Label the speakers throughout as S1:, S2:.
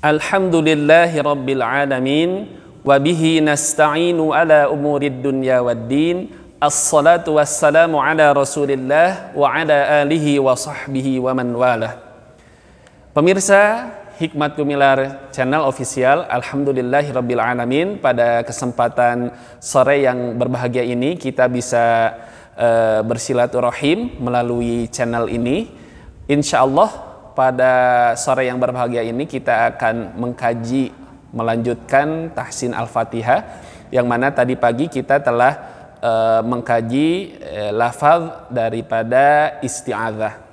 S1: Alhamdulillahi rabbil alamin wa bihi nasta'inu ala umurid dunya waddin. Assalatu wassalamu ala Rasulillah wa ala alihi wa sahbihi wa man walah. Pemirsa Hikmat Gumilar Channel Official, Alhamdulillahi rabbil alamin, pada kesempatan sore yang berbahagia ini kita bisa bersilaturahim melalui channel ini. Insyaallah pada sore yang berbahagia ini kita akan melanjutkan tahsin Al-Fatihah, yang mana tadi pagi kita telah mengkaji lafaz daripada isti'adzah.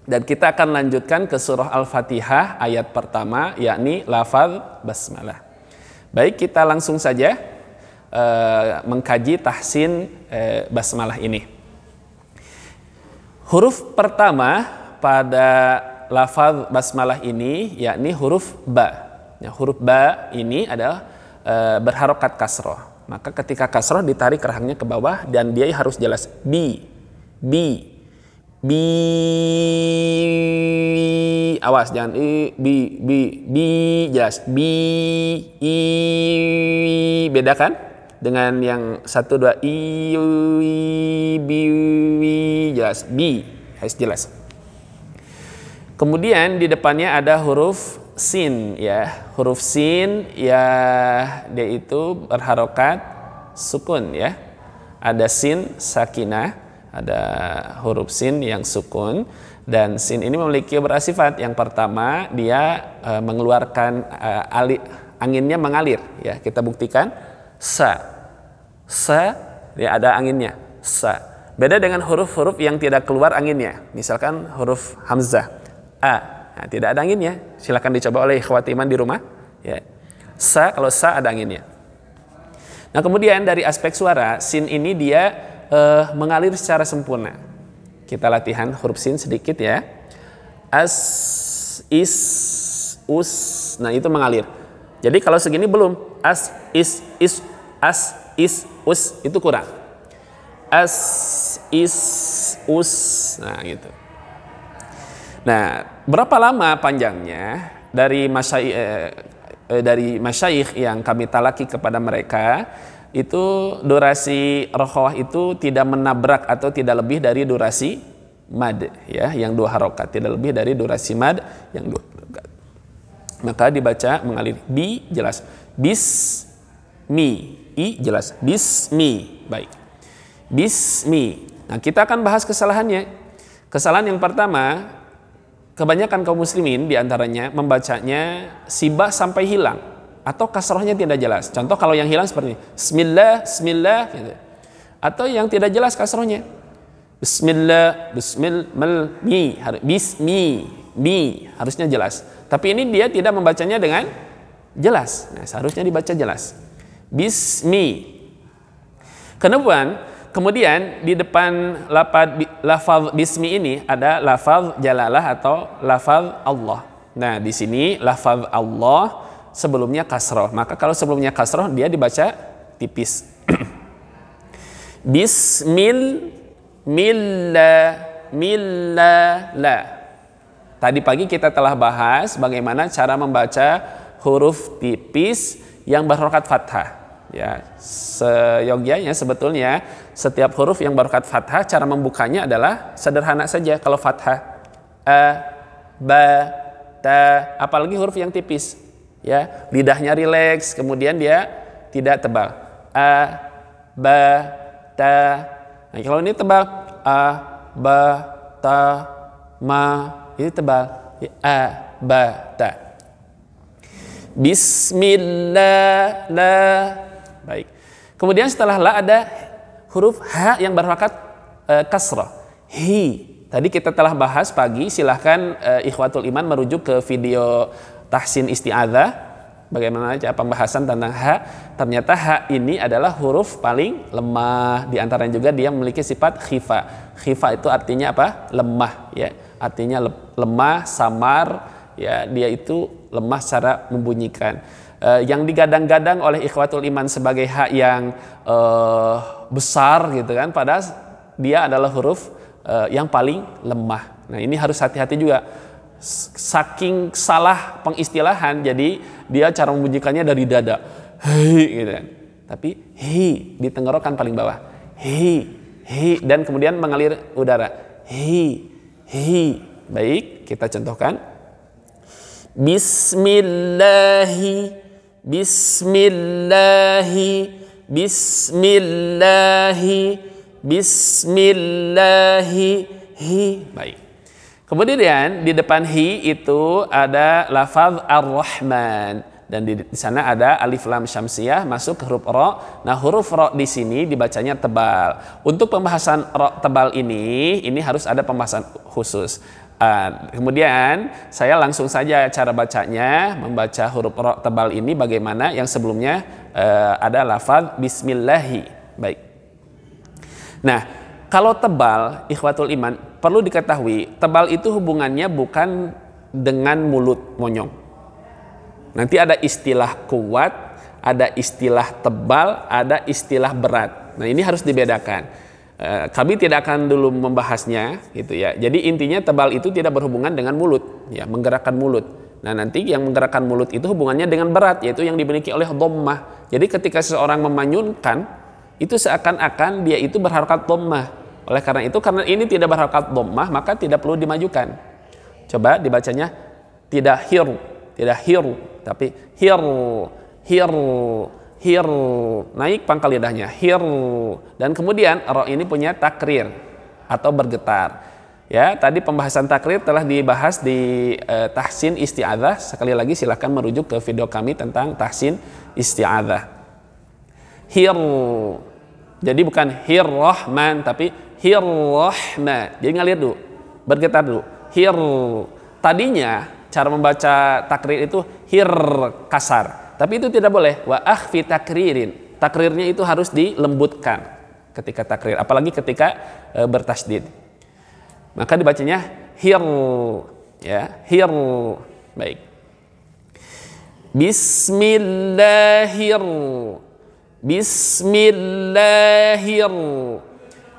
S1: Dan kita akan lanjutkan ke surah Al-Fatihah ayat pertama, yakni lafaz basmalah. Baik, kita langsung saja mengkaji tahsin basmalah ini. Huruf pertama pada lafaz basmalah ini yakni huruf ba. Ya, huruf ba ini adalah berharokat kasroh. Maka ketika kasroh ditarik rahangnya ke bawah dan dia harus jelas bi. Awas jangan bi jelas i. Bedakan dengan yang 1 2 jelas bi, harus jelas. Kemudian di depannya ada huruf sin, ya. Huruf sin ya, dia itu berharokat sukun, ya. Ada sin sakinah, ada huruf sin yang sukun, dan sin ini memiliki beberapa sifat. Yang pertama, dia mengeluarkan anginnya mengalir, ya. Kita buktikan sa dia ada anginnya, sa. Beda dengan huruf-huruf yang tidak keluar anginnya. Misalkan huruf hamzah a, nah, tidak ada anginnya. Silakan dicoba oleh ikhwat iman di rumah, ya. Sa, kalau sa ada anginnya. Nah, kemudian dari aspek suara, sin ini dia mengalir secara sempurna. Kita latihan huruf sin sedikit, ya. As, is, us. Nah, itu mengalir. Jadi kalau segini belum. As, is, as, is, us, itu kurang. As, is, us. Nah, gitu. Nah, berapa lama panjangnya dari masyayikh yang kami talaki kepada mereka, itu durasi rokhawah itu tidak menabrak atau tidak lebih dari durasi mad, ya, yang 2 harokat, tidak lebih dari durasi mad yang 2 harokat. Maka dibaca mengalir bi jelas, bismi, i jelas, bismi. Baik, bismi. Nah, kita akan bahas kesalahannya. Kesalahan yang pertama, kebanyakan kaum muslimin diantaranya membacanya sibah sampai hilang atau kasrohnya tidak jelas. Contoh kalau yang hilang seperti ini, bismillah gitu. Atau yang tidak jelas kasrohnya, bismillah, mi harusnya jelas. Tapi ini dia tidak membacanya dengan jelas. Nah, seharusnya dibaca jelas, bismi. Kemudian di depan lafaz bismi ini ada lafaz jalalah atau lafaz Allah. Nah, di sini lafaz Allah sebelumnya kasroh. Maka kalau sebelumnya kasroh dia dibaca tipis. Bismillah. Tadi pagi kita telah bahas bagaimana cara membaca huruf tipis yang berharokat fathah. Ya, seyogyanya sebetulnya setiap huruf yang berharokat fathah cara membukanya adalah sederhana saja. Kalau fathah a, ba, ta, apalagi huruf yang tipis, ya, lidahnya rileks, kemudian dia tidak tebal. A, ba, ta. Nah, kalau ini tebal, a, ba, ta, ma, ini tebal, a, ba, ta. Bismillah, la. Baik. Kemudian setelah la ada huruf ha yang berharokat kasrah. Hi. Tadi kita telah bahas pagi. Silahkan ikhwatul iman merujuk ke video tahsin isti'adzah. Bagaimana pembahasan tentang ha. Ternyata ha ini adalah huruf paling lemah. Di antaranya juga dia memiliki sifat khifa. Khifa itu artinya apa? Lemah, ya. Artinya lemah, samar, ya. Dia itu lemah secara membunyikan. Yang digadang-gadang oleh ikhwatul iman sebagai hak yang besar gitu kan, padahal dia adalah huruf yang paling lemah. Nah, ini harus hati-hati juga. Saking salah pengistilahan, jadi dia cara membunyikannya dari dada, hei gitu kan. Tapi hei di tenggorokan paling bawah, hei, hei, dan kemudian mengalir udara, hei, hei. Baik, kita contohkan. Bismillahi, Bismillahi, Bismillahi, Bismillahi, hi. Baik. Kemudian di depan hi itu ada lafaz ar-Rahman, dan di sana ada alif lam syamsiyah masuk ke huruf ro. Nah, huruf ro di sini dibacanya tebal. Untuk pembahasan ro tebal ini harus ada pembahasan khusus. Kemudian saya langsung saja cara bacanya, membaca huruf ro tebal ini bagaimana yang sebelumnya ada lafaz bismillahi. Baik. Nah, kalau tebal, ikhwatul iman, perlu diketahui tebal itu hubungannya bukan dengan mulut monyong. Nanti ada istilah kuat, ada istilah tebal, ada istilah berat. Nah, ini harus dibedakan. Kami tidak akan dulu membahasnya, gitu ya. Jadi intinya tebal itu tidak berhubungan dengan mulut, ya, menggerakkan mulut. Nah, nanti yang menggerakkan mulut itu hubungannya dengan berat, yaitu yang dimiliki oleh dhammah. Jadi ketika seseorang memanyunkan, itu seakan-akan dia itu berharokat dhammah. Oleh karena itu, karena ini tidak berharokat dhammah, maka tidak perlu dimajukan. Coba dibacanya tidak hiru, tapi hiru, naik pangkal lidahnya, hiru. Dan kemudian ro ini punya takrir atau bergetar. Ya, tadi pembahasan takrir telah dibahas di tahsin isti'adzah. Sekali lagi silakan merujuk ke video kami tentang tahsin isti'adzah. Hiru. Jadi bukan hirrahman tapi hirrahma. Jadi ngalir dulu, bergetar dulu. Hiru. Tadinya cara membaca takrir itu hir kasar, tapi itu tidak boleh. Wa akhfi takririn, takrirnya itu harus dilembutkan ketika takrir, apalagi ketika bertasdid. Maka dibacanya hir, ya, hir. Baik. Bismillahir, Bismillahir,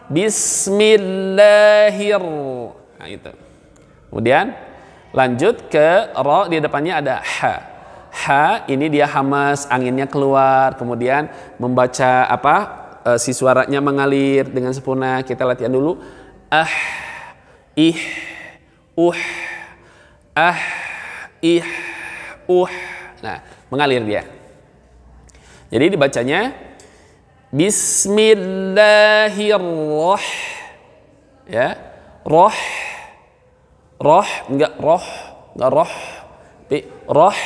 S1: Bismillahir. Nah, itu. Kemudian lanjut ke ro, di depannya ada ha. Ha ini dia hamas, anginnya keluar, kemudian membaca si suaranya mengalir dengan sempurna. Kita latihan dulu. Ah, ih, ah, ih, Nah, mengalir dia. Jadi dibacanya Bismillahirrahmanirrahim. Ya, roh. Roh, enggak roh, tapi roh.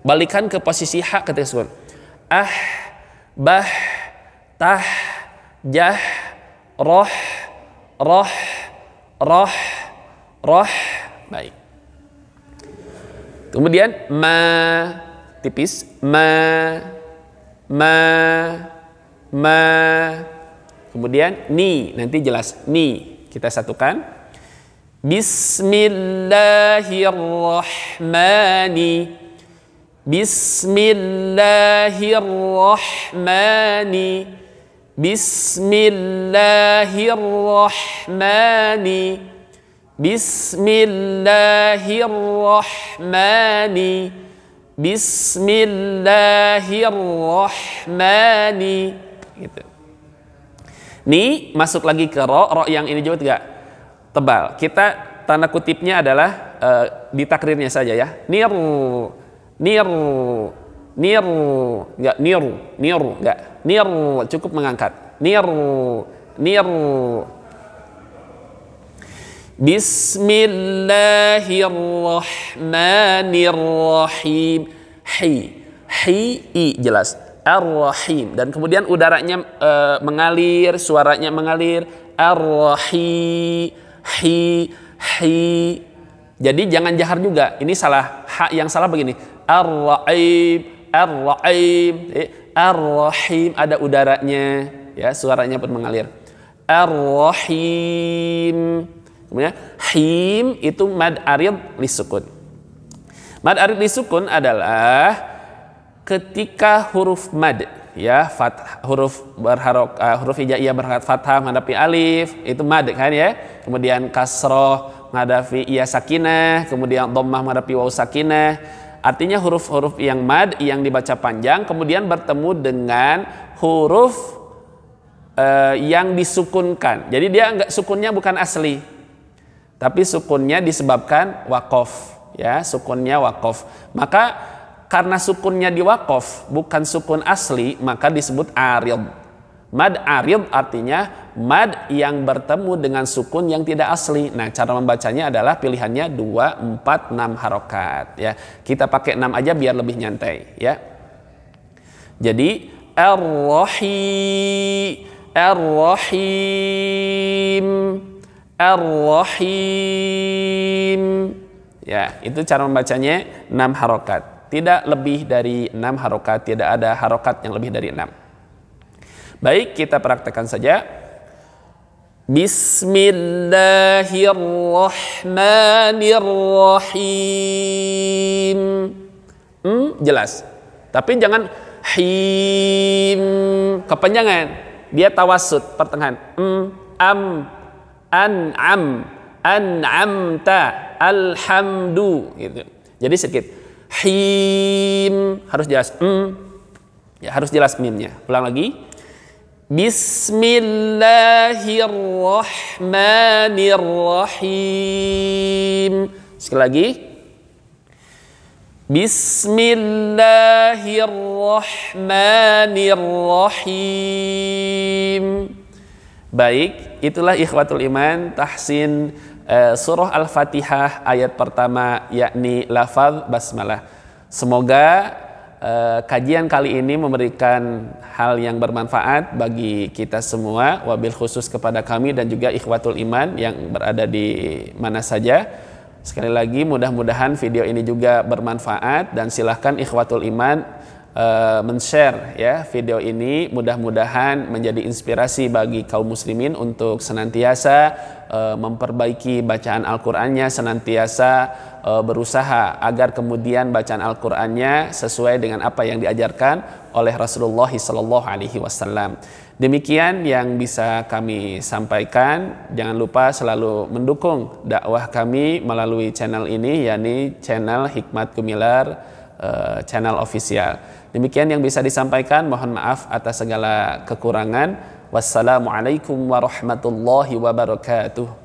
S1: Balikan ke posisi hak ketika sebut. Ah, bah, tah, jah, roh, roh, roh, roh. Baik. Kemudian ma, tipis, ma. Kemudian ni, nanti jelas ni. Kita satukan. Bismillahirrahmani, Bismillahirrahmani, Bismillahirrahmani, Bismillahirrahmani, Bismillahirrahmani. Gitu. Ni masuk lagi ke ro yang ini juga tidak tebal. Kita tanda kutipnya adalah di takrirnya saja ya. Niru, enggak niru, enggak. Niru, cukup mengangkat. Niru. Bismillahirrahmanirrahim. Hi, jelas. Ar-Rahim, dan kemudian udaranya mengalir, suaranya mengalir. Ar-Rahim. Hi. Jadi jangan jahar juga. Ini salah. Ha yang salah begini. Ar-Rahim. Ar-Rahim ada udaranya, ya, suaranya pun mengalir. Ar-Rahim. Kemudian him itu mad arid lisukun. Mad arid lisukun adalah ketika huruf mad, ya, huruf hijaiyah berharokat fathah menghadapi alif, itu mad kan ya. Kemudian kasroh menghadapi ya sakinah, kemudian dhammah menghadapi waw sakinah. Artinya huruf-huruf yang mad yang dibaca panjang kemudian bertemu dengan huruf yang disukunkan. Jadi dia enggak, sukunnya bukan asli, tapi sukunnya disebabkan waqaf, ya, sukunnya waqaf. Maka karena sukunnya diwaqaf bukan sukun asli, maka disebut arid. Mad arid artinya mad yang bertemu dengan sukun yang tidak asli. Nah, cara membacanya adalah pilihannya 2, 4, 6 harokat, ya. Kita pakai 6 aja biar lebih nyantai, ya. Jadi ar-rahim, ar-rahim, ar-rahim. Ya, itu cara membacanya 6 harokat. Tidak lebih dari 6 harokat, tidak ada harokat yang lebih dari 6. Baik, kita praktekkan saja. Bismillahirrahmanirrahim. Jelas. Tapi jangan him, kepanjangan. Dia tawassut pertengahan. An'am, an'amta, alhamdu, gitu. Jadi sedikit. Him harus jelas. Ya, harus jelas mimnya. Ulang lagi. Bismillahirrahmanirrahim. Sekali lagi. Bismillahirrahmanirrahim. Baik, itulah ikhwatul iman tahsin surah Al-Fatihah ayat pertama, yakni lafaz basmalah. Semoga kajian kali ini memberikan hal yang bermanfaat bagi kita semua, wabil khusus kepada kami dan juga ikhwatul iman yang berada di mana saja. Sekali lagi mudah-mudahan video ini juga bermanfaat dan silahkan ikhwatul iman men-share ya video ini, mudah-mudahan menjadi inspirasi bagi kaum muslimin untuk senantiasa memperbaiki bacaan Al-Qur'annya, senantiasa berusaha agar kemudian bacaan Al-Qur'annya sesuai dengan apa yang diajarkan oleh Rasulullah SAW. Demikian yang bisa kami sampaikan. Jangan lupa selalu mendukung dakwah kami melalui channel ini, yakni channel Hikmat Gumilar, channel official. Demikian yang bisa disampaikan, mohon maaf atas segala kekurangan. Wassalamualaikum warahmatullahi wabarakatuh.